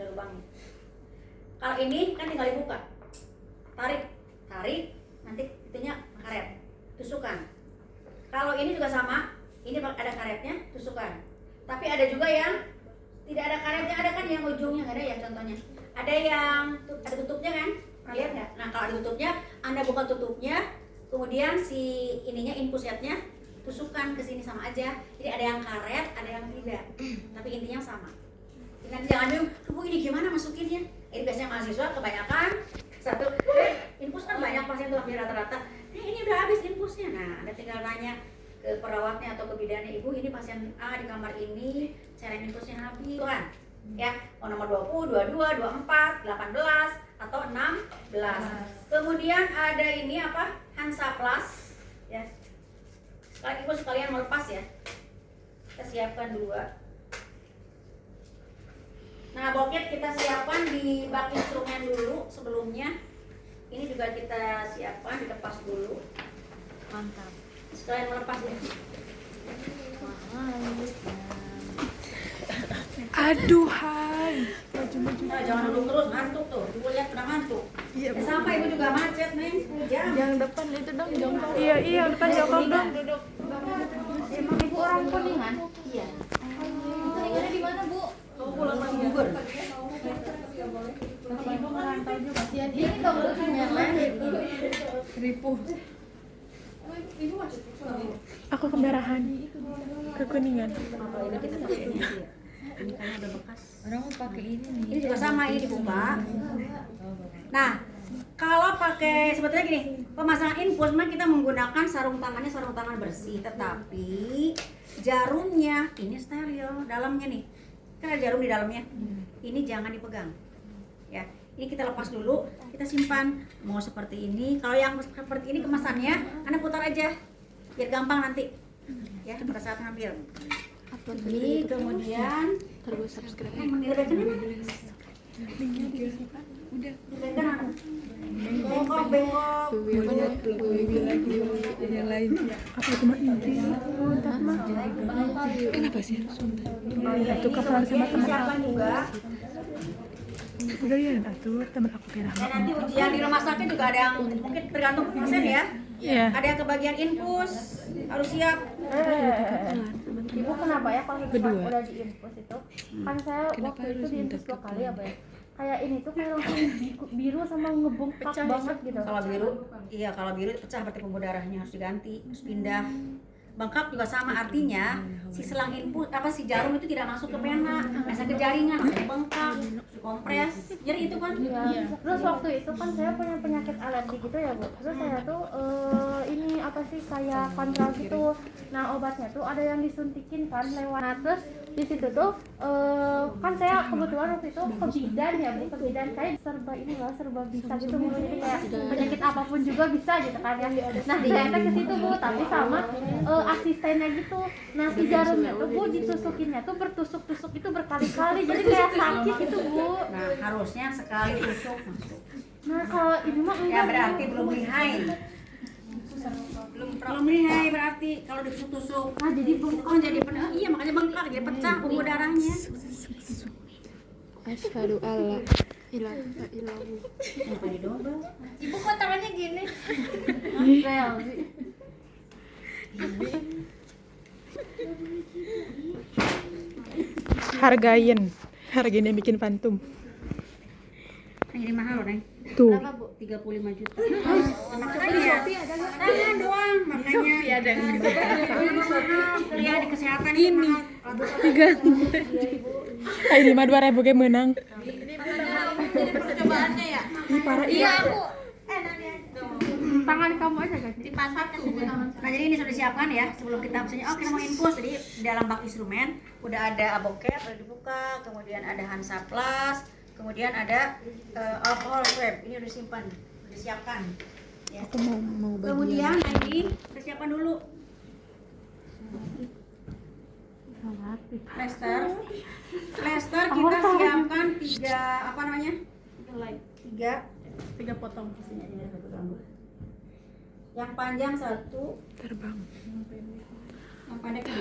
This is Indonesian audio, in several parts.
ada lubangnya. Kalau ini kan tinggal dibuka, tarik, nanti itunya karet, tusukkan. Kalau ini juga sama, ini ada karetnya, tusukkan. Tapi ada juga yang tidak ada karetnya, ada kan yang ujungnya nggak ada ya contohnya. Ada yang ada tutupnya kan, lihat nggak? Nah kalau ada tutupnya, Anda buka tutupnya, kemudian si ininya input setnya tusukkan ke sini sama aja. Jadi ada yang karet, ada yang tidak, tapi intinya sama. Nanti jangan bingung, ini gimana masukinnya? Ini biasanya mahasiswa kebanyakan satu, infus kan banyak pasien tuh hampir rata-rata. Ini udah habis infusnya. Nah, Anda tinggal nanya ke perawatnya atau ke bidannya, Ibu ini pasien A di kamar ini, cairan infusnya habis. Tuh kan? Ya, mau nomor 20, 22, 24, 18 atau 16. Kemudian ada ini apa? Hansaplast ya. Ibu sekalian melepas ya. Kita siapkan dua. Nah, boket kita siapkan di bak instrumen dulu sebelumnya. Ini juga kita siapkan, dilepas dulu. Mantap. Sekalian melepas ya. Aduhai. Nah, jangan duduk terus, ngantuk tuh. Ibu lihat udah ngantuk. Iya. Sampai Ibu juga macet, Neng. Yang depan itu dong, jongkok. Iya, depan jongkok dong. Duduk. Emang Ibu orang Kuningan? Iya. Kuningannya di mana, Bu? Kamu pulang lagi gugur. Ibu merantau juga. Ini kamu Kuningan. Ripuh. Aku kemerahan. Ke Kuningan. Kalau ini kita pakai ini ya. Ini kan udah bekas. Orang mau pakai ini nih. Ini juga sama, ini dibuka. Nah, kalau pakai sebetulnya gini, pemasangan infus memang kita menggunakan sarung tangan bersih, tetapi jarumnya ini steril, dalamnya nih. Kan ada jarum di dalamnya. Ini jangan dipegang. Ya, ini kita lepas dulu, kita simpan. Mau seperti ini. Kalau yang seperti ini kemasannya, Anda putar aja. Biar gampang nanti. Ya, pada saat ngambil. Ini kemudian Terus subscribe. Bengkok. Yang lain. Apa cuma ini? Kenapa sih harus itu kapan sama teman Siapkan juga. Udah ya atur teman aku kira. Dan nanti ujian di rumah sakit juga ada yang mungkin tergantung pasien ya. Iya. Ada yang kebagian infus harus siap. Ibu kenapa ya kalau Kedua. udah diinfus itu? Kan saya waktu itu diinfus 2 kali apa ya? Kayak ini tuh kayak langsung biru sama ngebengkak banget gitu. Kalau biru pecah berarti pembuluh darahnya harus diganti, harus pindah. Bengkak juga sama, artinya si selang infus si jarum itu tidak masuk ke pena, masuk ke jaringan, bengkak, kompres, nyeri itu kan. Iya. Terus waktu itu kan saya punya penyakit alergi gitu ya, Bu. Terus saya tuh ini apa sih kayak kontrol gitu. Nah, obatnya tuh ada yang disuntikin kan lewat. Nah, terus di situ tuh kan saya kebetulan waktu itu ke bidan ya, Bu. Ke bidan kayak serba bisa gitu, jadi kayak penyakit apapun juga bisa gitu kan ya. Nah, saya ke situ, Bu, tapi sama asistennya gitu. Nah, si jarumnya tuh, Bu, ditusukinnya tuh bertusuk-tusuk itu berkali-kali, jadi kayak sakit gitu, Bu. Nah, harusnya sekali tusuk masuk. Nah, kalau ini mah Ya enggak. berarti belum lihai. Belum lihai berarti kalau ditusuk-tusuk. Nah, jadi bengkak. Jadi iya makanya bengkak, jadi pecah pembuluh darahnya. Asyhadu alla ilaha illallah. Kenapa didobel? Ibu kok tangannya gini? Kayak Hargain yang bikin pantum. Ini mahal loh, Neng. Tuh. Berapa, Bu? 35 juta. Makanya tangan doang, makanya ada di kesehatan ini. Tiga. Ayo 52.000 kayak menang. percobaannya ya? Parah Iya, aku. Tangan kamu aja kan? Dipasang ke Nah, jadi ini sudah disiapkan ya sebelum kita misalnya kita mau infus. Jadi di dalam bak instrumen udah ada aboket udah dibuka, kemudian ada Hansaplast, kemudian ada alcohol swab. Ini udah disimpan, udah disiapkan. Ya. Aku mau Kemudian ini kita siapkan dulu plester. Plester kita siapkan 3 potong isinya ini satu rambut. Yang panjang 1, terbang. yang pendek 2.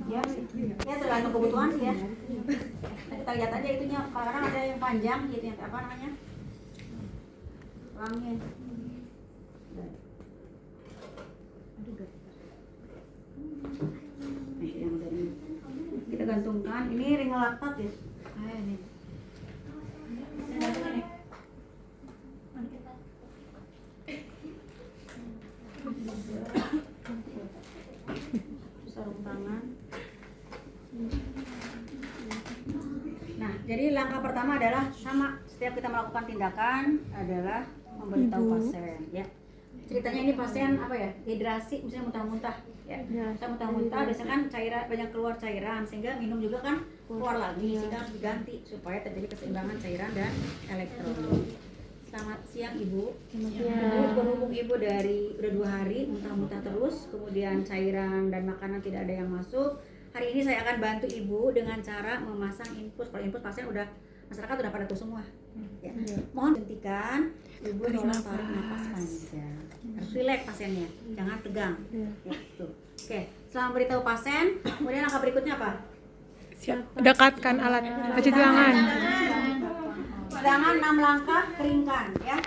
Ya, ya tergantung kebutuhan sih ya. Kita lihat aja itunya, kadang ada yang panjang gitu, yang apa namanya, tulangnya. Yang dari kita gantungkan, ini ring laktat ya. Ini. Ini gantungan nih. Sarung tangan. Nah, jadi langkah pertama adalah sama, setiap kita melakukan tindakan adalah memberitahu pasien ya. Ceritanya ini pasien apa ya? Dehidrasi, misalnya muntah-muntah ya. Misalnya muntah-muntah, biasanya kan cairan, banyak keluar cairan sehingga minum juga kan keluar lagi, sehingga harus diganti supaya terjadi keseimbangan cairan dan elektrolit. Selamat siang Ibu. Ibu berhubung Ibu dari udah 2 hari muntah-muntah terus, kemudian cairan dan makanan tidak ada yang masuk. Hari ini saya akan bantu Ibu dengan cara memasang infus. Kalau infus pasien udah, masyarakat udah pada tuh semua. Ya. Mohon hentikan, Ibu tolong tarik nafas panjang. Harus rileks pasiennya, jangan tegang. Ya, tuh. Oke, setelah memberitahu pasien, kemudian langkah berikutnya apa? Siap. Dekatkan alat cuci tangan. Pegangan 6 langkah, keringkan ya.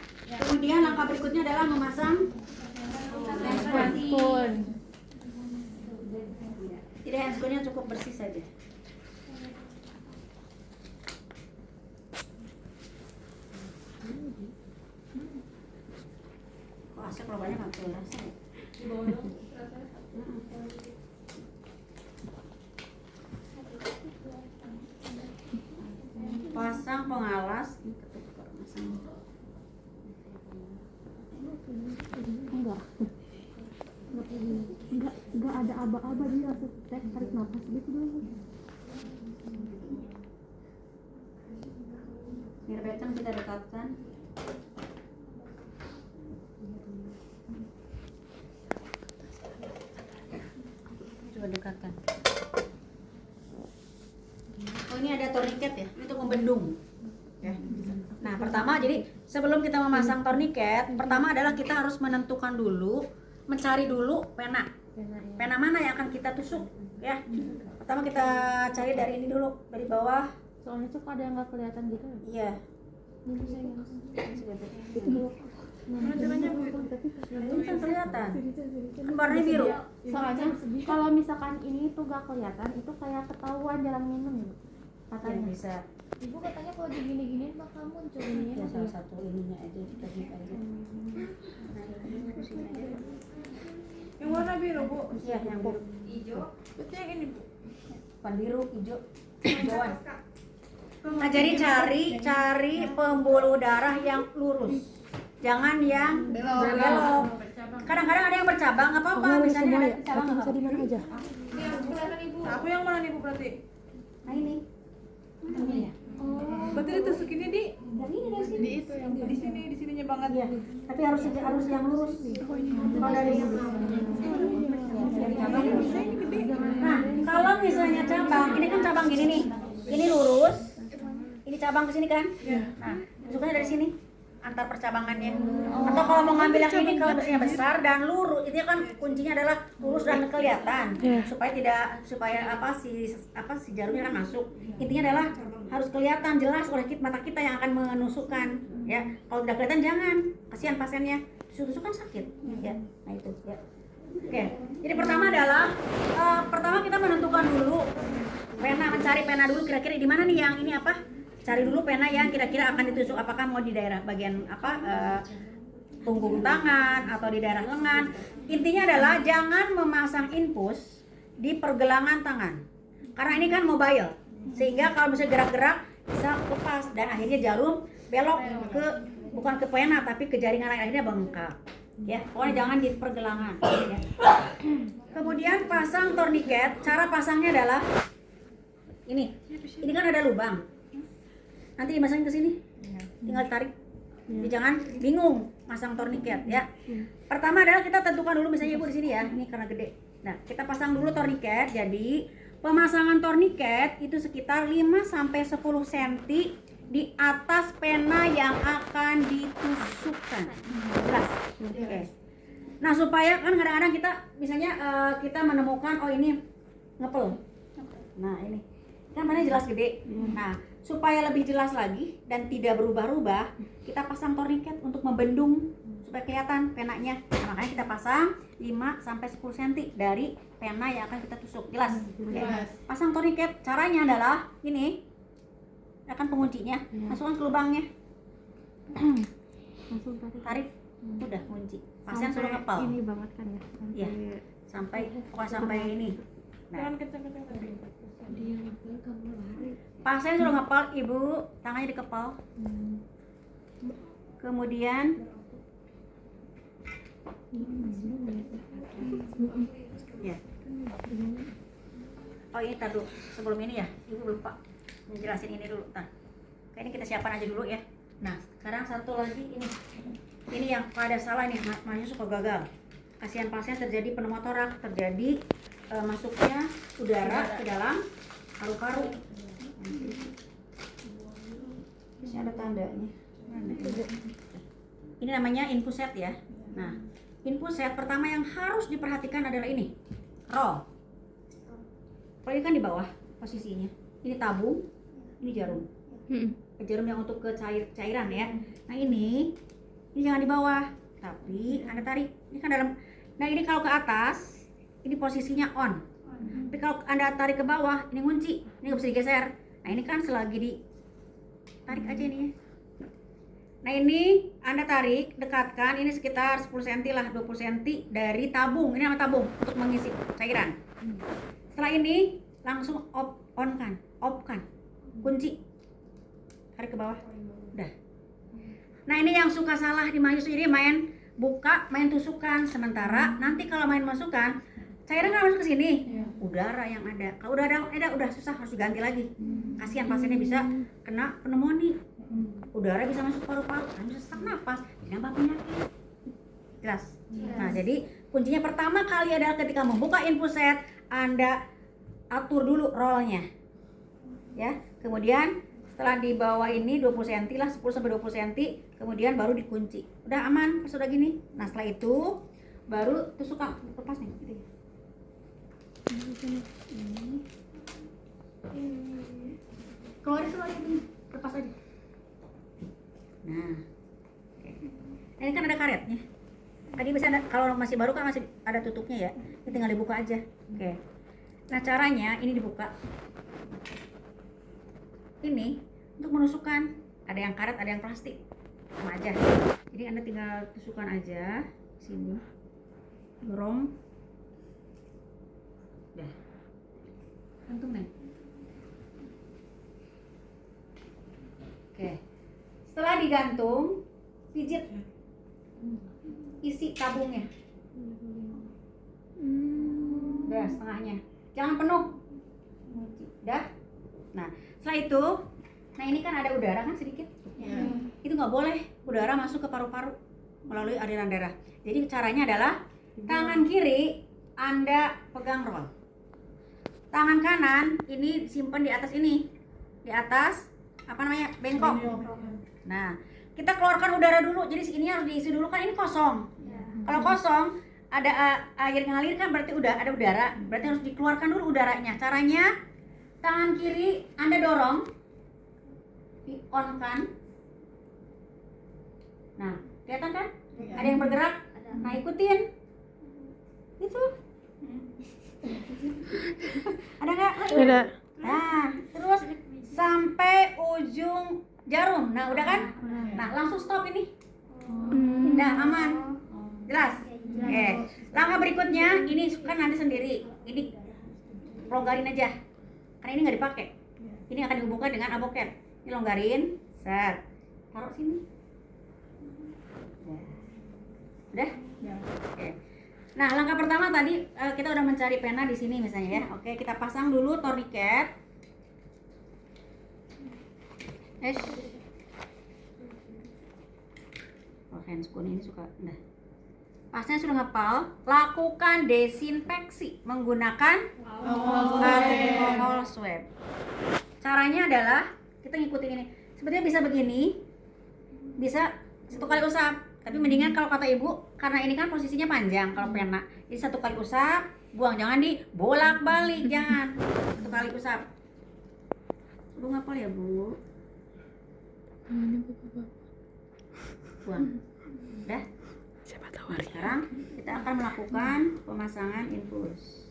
Kemudian langkah berikutnya adalah memasang handphone. Tidak, handphone-nya cukup bersih saja. Kok asap kalau banyak nggak keluar rasa ya? Pasang pengawas. Enggak ada aba-aba, dia langsung tarik nafas gitu dulu. Mirbetan kita dekatkan. Coba dekatkan. Oh, ini ada tourniquet ya, ini untuk membendung. Ya. Nah, pertama jadi sebelum kita memasang tourniquet, pertama adalah kita harus menentukan dulu, mencari dulu pena. Pena mana yang akan kita tusuk, ya. Pertama kita cari dari ini dulu, dari bawah. Soalnya tuh ada yang nggak kelihatan gitu. Iya. Ini kan kelihatan. Warnanya biru. Soalnya kalau misalkan ini tuh nggak kelihatan, itu kayak ketahuan jalan minum gitu. Katanya bisa. Ibu katanya kalau digini-giniin bakal muncul ini Ya, salah satu ininya aja kita hit aja. Yang warna biru, Bu. Iya, yang biru. hijau. Berarti yang ini, Bu. Bukan biru, hijau, hijauan. Nah, jadi cari pembuluh darah yang lurus. Jangan yang belok. Kadang-kadang ada yang bercabang, nggak apa-apa. Misalnya ada cabang nggak apa-apa. Di mana aja? Ini yang kelihatan ibu. Nah, aku yang mana nih, Bu, berarti? Nah, ini. Ini ya. Berarti ditusukinnya di Yang ini dari sini. itu yang di sininya banget. Iya, tapi harus yang lurus. Kalau dari Nah, kalau misalnya cabang, ini kan cabang gini nih. Ini lurus. Ini cabang ke sini kan? Nah, masuknya dari sini. Antar percabangannya. Atau kalau mau ngambil yang ini, kalau misalnya besar dan lurus, itu kan kuncinya adalah lurus dan kelihatan. Supaya si jarumnya kan masuk. Intinya adalah harus kelihatan jelas oleh mata kita yang akan menusukkan, ya. Kalau tidak kelihatan jangan, kasihan pasiennya. Tusuk kan sakit, ya. Nah itu, ya. Oke. Jadi pertama adalah pertama kita menentukan dulu pena, mencari pena dulu kira-kira di mana nih yang ini apa? Cari dulu pena yang kira-kira akan ditusuk, apakah mau di daerah bagian apa punggung tangan atau di daerah lengan. Intinya adalah jangan memasang infus di pergelangan tangan. Karena ini kan mobile. Sehingga kalau misalnya gerak-gerak bisa lepas dan akhirnya jarum belok ke bukan ke pena tapi ke jaringan lain, akhirnya bengkak. Ya, pokoknya jangan di pergelangan. Ya. Kemudian pasang tourniquet. Cara pasangnya adalah ini. Ini kan ada lubang. Nanti dimasangin ke sini. Tinggal tarik. Jadi jangan bingung masang tourniquet ya. Pertama adalah kita tentukan dulu, misalnya Ibu di sini ya. Ini karena gede. Nah, kita pasang dulu tourniquet. Jadi pemasangan tourniquet itu sekitar 5 sampai 10 cm di atas pena yang akan ditusukkan. Jelas. Oke. Nah, supaya kan kadang-kadang kita misalnya kita menemukan oh ini ngepel. Nah, ini kan mana jelas gede. Nah, supaya lebih jelas lagi dan tidak berubah-ubah, kita pasang torniket untuk membendung supaya kelihatan penanya. Nah, makanya kita pasang 5 sampai 10 cm dari pena yang akan kita tusuk. Jelas? Oke. Pasang torniket. Caranya adalah ini. Ya kan penguncinya. Masukkan ke lubangnya. Langsung Tarik. Udah kunci. Pasien suruh ngepel. Ini banget kan ya. Iya. Sampai pokoknya sampai ini. Nah, Jangan kenceng-kenceng tapi. pasien suruh ngepel, ibu tangannya dikepel. Kemudian ya. Oh ini tadi sebelum ini ya, ibu lupa menjelasin ini dulu. Nah, kayaknya kita siapkan aja dulu ya. Nah, sekarang satu lagi ini yang pada salah nih, masih suka gagal. Kasihan pasien terjadi pneumotoraks, terjadi masuknya udara ke dalam paru-paru. Ini ada tandanya. Mana ini? Ini namanya infuset ya. Nah, infuset pertama yang harus diperhatikan adalah ini, roll. Kalau ini kan di bawah posisinya. Ini tabung, ini jarum. Jarum yang untuk ke cairan ya. Nah ini jangan di bawah, tapi Anda tarik. Ini kan dalam. Nah ini kalau ke atas, ini posisinya on. Tapi kalau Anda tarik ke bawah, ini ngunci. Ini nggak bisa digeser. Nah ini kan selagi tarik aja ini ya. Nah ini Anda tarik, dekatkan, ini sekitar 10 cm lah, 20 cm dari tabung. Ini nama tabung untuk mengisi cairan. Setelah ini langsung off kan, kunci. Tarik ke bawah. Udah. Nah ini yang suka salah di mayus, jadi main buka, main tusukan. Sementara nanti kalau main masukan, cairan kan masuk ke sini. Udara yang ada. Kalau udara udah susah, harus diganti lagi. Kasihan pasiennya bisa kena pneumonia. Udara bisa masuk paru-paru, bisa sesak napas, nambah penyakit. Jelas? Nah, jadi kuncinya pertama kali adalah ketika membuka infuset, Anda atur dulu rollnya. Ya. Kemudian setelah di bawah ini 20 cm lah, 10 sampai 20 cm, kemudian baru dikunci. Udah aman pas udah gini. Nah, setelah itu baru tusuk lepas nih gitu ya. Keluarin ini, lepas aja. Nah, oke. Nah, ini kan ada karetnya. Tadi bisa ada, kalau masih baru kan masih ada tutupnya ya. Ini tinggal dibuka aja. Oke. Nah, caranya ini dibuka. Ini untuk menusukkan. Ada yang karet, ada yang plastik. Sama aja. Jadi Anda tinggal tusukkan aja sini. Dorong. Udah. Gantung nih. Oke. Setelah digantung, pijit isi tabungnya. Udah setengahnya. Jangan penuh. Udah. Nah, setelah itu, nah ini kan ada udara kan sedikit. Itu nggak boleh udara masuk ke paru-paru melalui aliran darah. Jadi caranya adalah tangan kiri Anda pegang roll. Tangan kanan ini simpan di atas ini. Di atas apa namanya? Bengkok. Nah, kita keluarkan udara dulu. Jadi ini harus diisi dulu kan ini kosong. Kalau kosong ada air ngalir kan berarti udah ada udara. Berarti harus dikeluarkan dulu udaranya. Caranya tangan kiri Anda dorong, di-on kan. Nah, kelihatan kan? Ada yang bergerak. Nah, ikutin. Itu. Ada nggak? Ada. Nah, terus sampai ujung jarum. Nah, udah kan? Nah, langsung stop ini. Udah aman. Jelas? Oke. Langkah berikutnya, ini kan nanti sendiri. Ini longgarin aja. Karena ini nggak dipakai. Ini akan dihubungkan dengan aboket. Ini longgarin, set. Taruh sini. Udah? Oke. Nah, langkah pertama tadi kita udah mencari pena di sini misalnya ya. Oke, kita pasang dulu torniket. Oh, handscoon ini suka. Nah, pasien sudah ngepal, lakukan desinfeksi menggunakan alkohol swab. Caranya adalah kita ngikutin ini. Sebenarnya bisa begini, bisa 1 kali usap. Tapi mendingan kalau kata ibu, karena ini kan posisinya panjang kalau pena. Jadi 1 kali usap, buang, jangan dibolak-balik, jangan. 1 kali usap. Bu ngapal ya bu? Namanya bapak-bapak. Buang. Udah. Siapa tahu Nah, hari. sekarang kita akan melakukan pemasangan infus.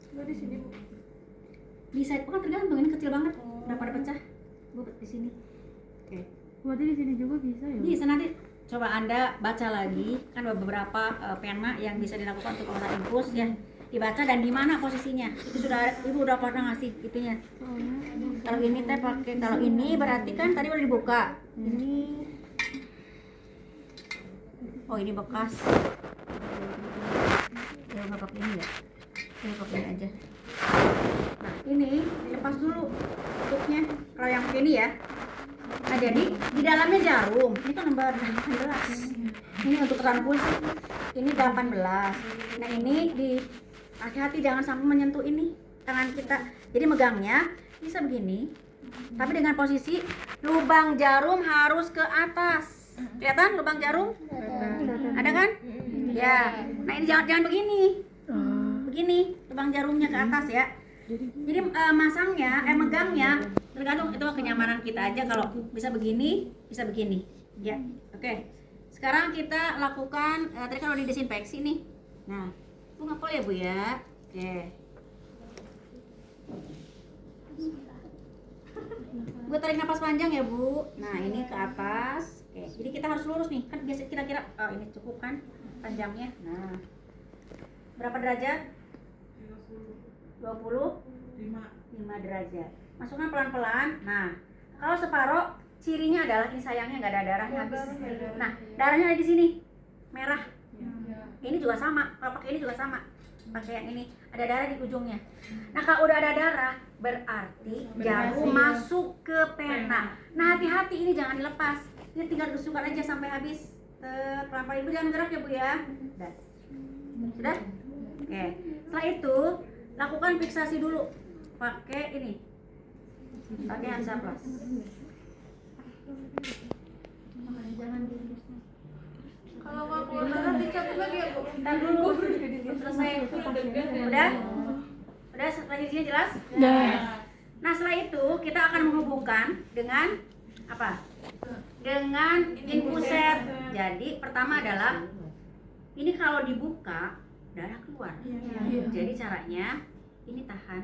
Coba di sini, Bu. Bisa itu kan tergantung, ini kecil banget. Udah pada pecah. Bu di sini. Oke. Berarti di sini juga bisa ya? Bisa nanti coba Anda baca lagi, kan beberapa pena yang bisa dilakukan untuk pemasangan infus ya. Dibaca dan di mana posisinya. Itu sudah Ibu udah pernah ngasih itunya. Kalau ini teh pakai, kalau ini berarti kan tadi udah dibuka. Ini oh ini bekas. Ya nggak pakai ini ya. Ini pakai ini aja. Nah ini dilepas dulu tutupnya. Kalau yang ini ya. Nah jadi di dalamnya jarum. Ini kan nomor 18. Ini untuk transfus. Ini 18. Nah ini di hati-hati jangan sampai menyentuh ini tangan kita. Jadi megangnya bisa begini. Tapi dengan posisi lubang jarum harus ke atas. Kelihatan lubang jarum? Ada kan? Ya. Nah ini jangan begini. Begini lubang jarumnya ke atas ya. Jadi masangnya, megangnya tergantung itu kenyamanan kita aja. Kalau bisa begini, bisa begini. Ya, oke. Sekarang kita lakukan tadi kan udah didesinfeksi nih. Nah, Bu ngapal ya Bu ya. Oke. Bu tarik napas panjang ya Bu. Nah ini ke atas. Oke. Jadi kita harus lurus nih. Kan biasa kira-kira ini cukup kan panjangnya. Nah, berapa derajat? 5 derajat. Masukkan pelan-pelan. Nah, kalau separoh cirinya adalah ini sayangnya nggak ada darahnya habis. Nah, darahnya ada di sini. Merah. Ini juga sama. Kalau pakai ini juga sama. Pakai yang ini ada darah di ujungnya. Nah, kalau udah ada darah berarti jarum masuk ke pena. Nah, hati-hati ini jangan dilepas. Ini tinggal tusukkan aja sampai habis. Pelan-pelan Ibu jangan gerak ya Bu ya. Sudah? Oke. Setelah itu lakukan fiksasi dulu pakai ini, pakai Hansaplast. Kalau nggak keluar darah dicabut lagi ya, Bu? Ntar dulu selesai. Udah setelah di sini jelas? Nah setelah itu kita akan menghubungkan dengan apa? Dengan infuset. Jadi pertama adalah ini kalau dibuka darah keluar. Jadi caranya ini tahan.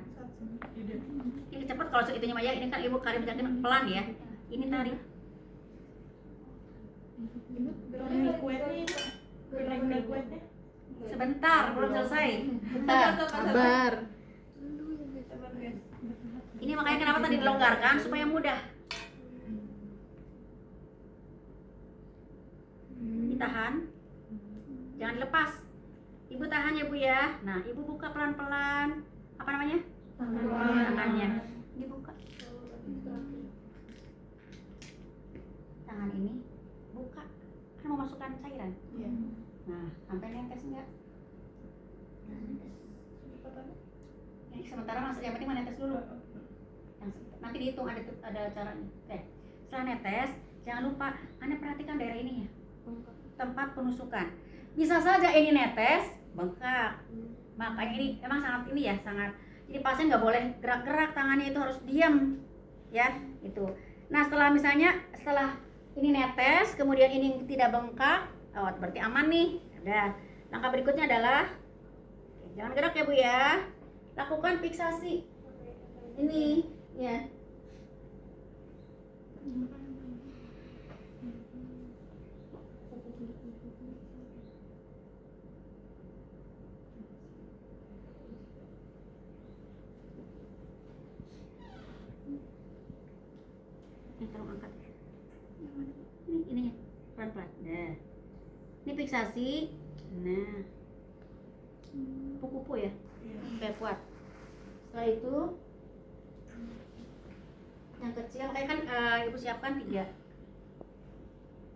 Ini cepat kalau segitunya Maya. Ini kan Ibu kali menjakin pelan ya. Ini tarik. Sebentar, belum selesai. Sabar. Ini makanya kenapa tadi dilonggarkan supaya mudah. Ditahan. Jangan dilepas. Ibu tahan ya Bu ya. Nah, Ibu buka pelan-pelan. Apa namanya? Tangannya. Dibuka. Tangan ini buka. Kan mau masukkan cairan. Nah, sampai netes enggak? Nah, netes. Ini sementara masih yang penting menetes dulu. Yang nanti dihitung ada caranya. Oke. Setelah netes, jangan lupa Anda perhatikan daerah ini ya. Tempat penusukan. Bisa saja ini netes, bengkak. Makanya ini emang sangat ini ya, sangat. Jadi pasien nggak boleh gerak-gerak, tangannya itu harus diam, ya itu. Nah setelah ini netes, kemudian ini tidak bengkak, berarti aman nih. Udah. Langkah berikutnya adalah, jangan gerak ya Bu ya. Lakukan fiksasi. Ini, ya. Tolong angkat ya. Ini pelan-pelan. Nah, ini fiksasi. Nah, kupu-kupu ya, kayak kuat. Setelah itu, yang kecil, kayak kan Ibu siapkan 3.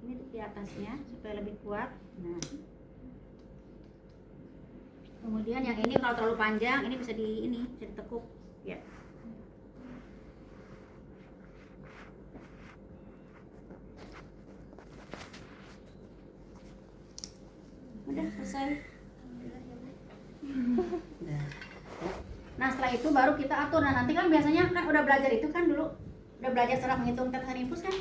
Ini tuh di atasnya supaya lebih kuat. Nah, kemudian yang ini kalau terlalu panjang, ini bisa ditekuk, ya. Udah selesai. Nah setelah itu baru kita atur. Nah nanti kan biasanya kan udah belajar itu kan dulu, udah belajar cara menghitung tetesan infus kan.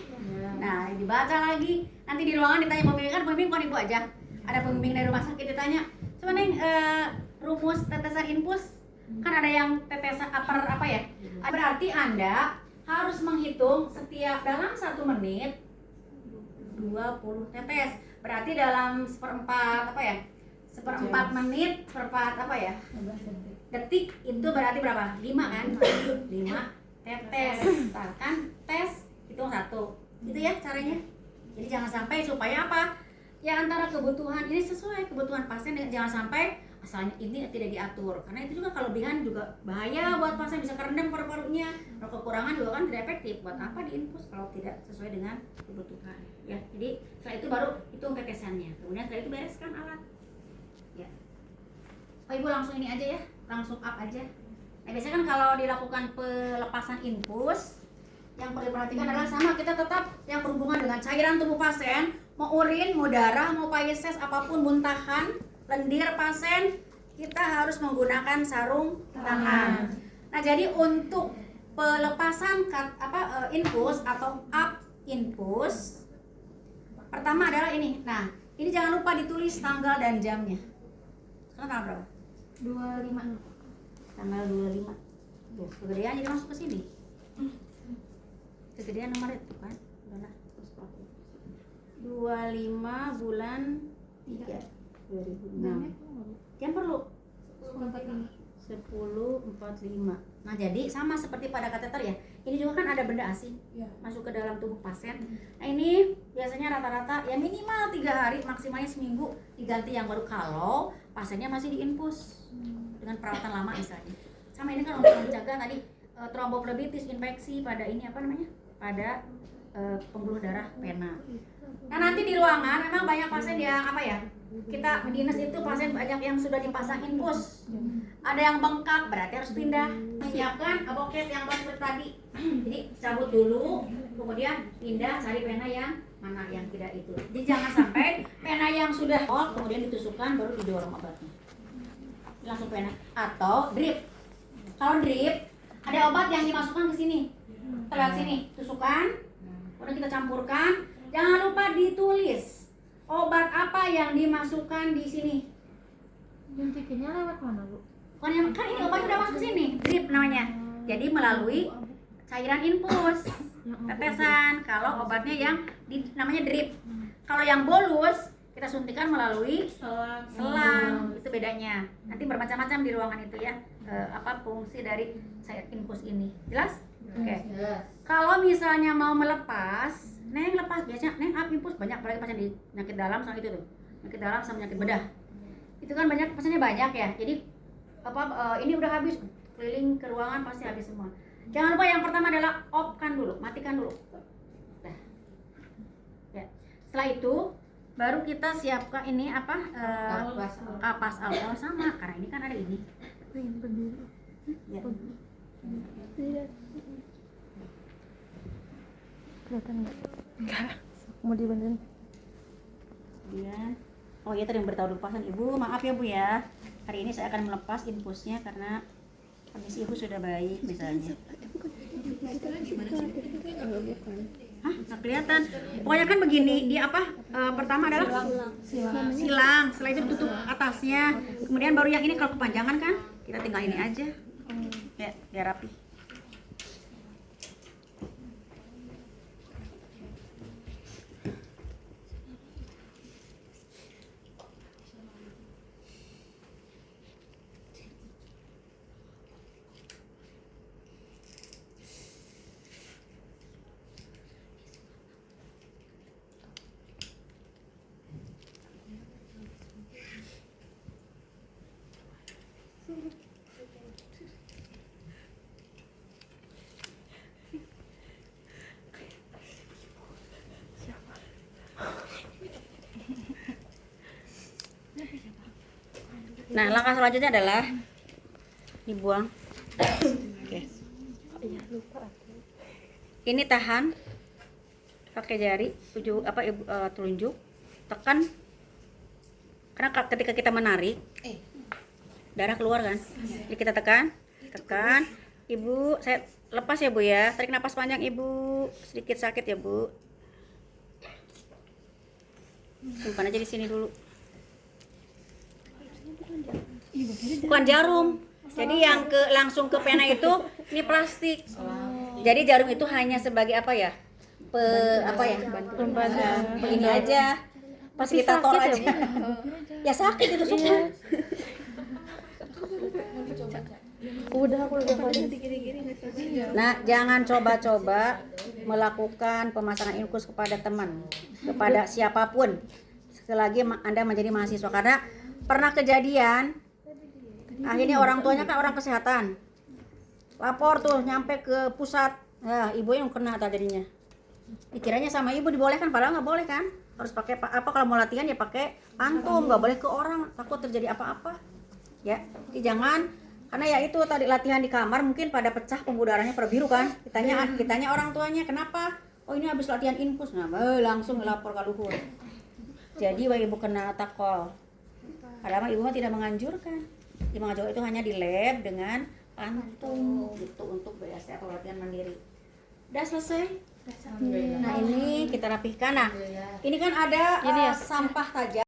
Nah dibaca lagi. Nanti di ruangan ditanya pembimbing, kan pembimbing bukan ibu aja. Ada pembimbing dari rumah sakit ditanya, sebenarnya rumus tetesan infus kan ada yang tetesan apa ya? Berarti Anda harus menghitung setiap dalam 1 menit 20 tetes. Berarti dalam seperempat apa ya? Seperempat menit, seperempat apa ya? Detik itu berarti berapa? 5 kan? 5 tetes. Nah, kan tes hitung 1. Gitu ya caranya. Jadi jangan sampai supaya apa? Ya antara kebutuhan ini sesuai kebutuhan pasien, jangan sampai asalnya ini tidak diatur. Karena itu juga kelebihan juga bahaya buat pasien, bisa kerendam paru-parunya. Kalau kekurangan juga kan tidak efektif. Buat apa diinfus kalau tidak sesuai dengan kebutuhan? Ya, jadi setelah itu baru hitung tetesannya. Kemudian setelah itu bereskan alat. Ya. Oh, Ibu langsung ini aja ya, langsung up aja. Nah biasanya kan kalau dilakukan pelepasan infus, yang perlu diperhatikan adalah sama, kita tetap yang berhubungan dengan cairan tubuh pasien, mau urin, mau darah, mau feses, apapun, muntahan, lendir pasien, kita harus menggunakan sarung tangan. Nah jadi untuk pelepasan infus atau up infus, pertama adalah ini. Nah ini jangan lupa ditulis tanggal dan jamnya. Sekarang tanggal berapa? 25. Tanggal 25. Tuh, kegedean jadi masuk ke sini. Kegedean nomor itu kan. Udahlah, 25 bulan 3 2006. Yang perlu 10:45. Nah, jadi sama seperti pada kateter ya. Ini juga kan ada benda asing masuk ke dalam tubuh pasien. Nah, ini biasanya rata-rata ya minimal 3 hari, maksimalnya seminggu diganti yang baru kalau pasiennya masih diinfus dengan perawatan lama misalnya. Sama ini kan untuk mencegah tadi tromboflebitis, infeksi pada ini apa namanya? Pada pembuluh darah vena. Nah, nanti di ruangan memang banyak pasien yang apa ya? Kita dinas itu pasien banyak yang sudah dipasang infus. Ada yang bengkak, berarti harus pindah. Menyiapkan aboket yang seperti tadi. Jadi cabut dulu, kemudian pindah cari pena yang mana yang tidak itu. Jadi jangan sampai pena yang sudah kemudian ditusukkan baru didorong obatnya. Langsung pena atau drip. Kalau drip ada obat yang dimasukkan ke sini. Kita lihat sini, tusukan. Kemudian kita campurkan. Jangan lupa ditulis obat apa yang dimasukkan di sini. Nyuntikinnya lewat mana, Bu? Kan ini obat udah masuk ke sini, drip namanya. Jadi melalui cairan infus, tetesan. Kalau obatnya yang namanya drip. Kalau yang bolus kita suntikan melalui selang. Itu bedanya. Nanti bermacam-macam di ruangan itu ya. Fungsi dari cairan infus ini. Jelas? Oke. Kalau misalnya mau melepas, Neng lepas biasanya Neng up infus banyak, apalagi pasien di penyakit dalam sama itu tuh. Penyakit dalam sama penyakit bedah. Itu kan banyak pasiennya banyak ya. Jadi ini udah habis, keliling ke ruangan pasti habis semua. Jangan lupa yang pertama adalah off-kan dulu, matikan dulu. Nah. Ya. Setelah itu baru kita siapkan ini kapas alkohol sama, karena ini kan ada ini. Ya. Kelihatan nggak? Enggak. Mau dibantuin? Kemudian, oh iya tadi yang beritahu dulu pasien Ibu, maaf ya Bu ya. Hari ini saya akan melepas infusnya karena kondisi Ibu sudah baik misalnya. Hah? Nggak kelihatan. Pokoknya kan begini, dia pertama adalah silang. Setelah itu ditutup atasnya. Kemudian baru yang ini kalau kepanjangan kan, kita tinggal ini aja. Ya, biar rapi. Nah, langkah selanjutnya adalah dibuang. Oke. Ini tahan pakai jari, telunjuk, tekan Karena ketika kita menarik, darah keluar kan. Jadi kita tekan. Ibu, saya lepas ya Bu ya. Tarik napas panjang Ibu. Sedikit sakit ya Bu. Simpan aja di sini dulu. Bukan jarum. Jadi yang langsung ke pena itu ini plastik. Jadi jarum itu hanya sebagai apa ya? Ini aja. Fasilitator sakit aja. Ya sakit itu semua. Udah aku udah paling. Nah, jangan coba-coba melakukan pemasangan infus kepada teman, kepada siapapun. Sekali lagi Anda menjadi mahasiswa karena pernah kejadian akhirnya orang tuanya kan orang kesehatan. Lapor tuh nyampe ke pusat. Nah, ibu yang kena tadinya. Dikiranya sama ibu dibolehkan padahal nggak boleh kan? Harus pakai apa kalau mau latihan ya pakai antum, nggak boleh ke orang, takut terjadi apa-apa. Ya, jadi jangan karena ya itu tadi latihan di kamar mungkin pada pecah pembuluh darahnya pada biru kan. Ditanya orang tuanya kenapa? Oh ini habis latihan infus. Nah, langsung lapor ke luhur. Jadi ibu kena takol. Padahal ibu mah tidak menganjurkan. Yang menganjurkan itu hanya di lab dengan antum gitu untuk BST atau latihan mandiri. Udah selesai? Nah ini kita rapihkan. Nah ini kan ada sampah tajam.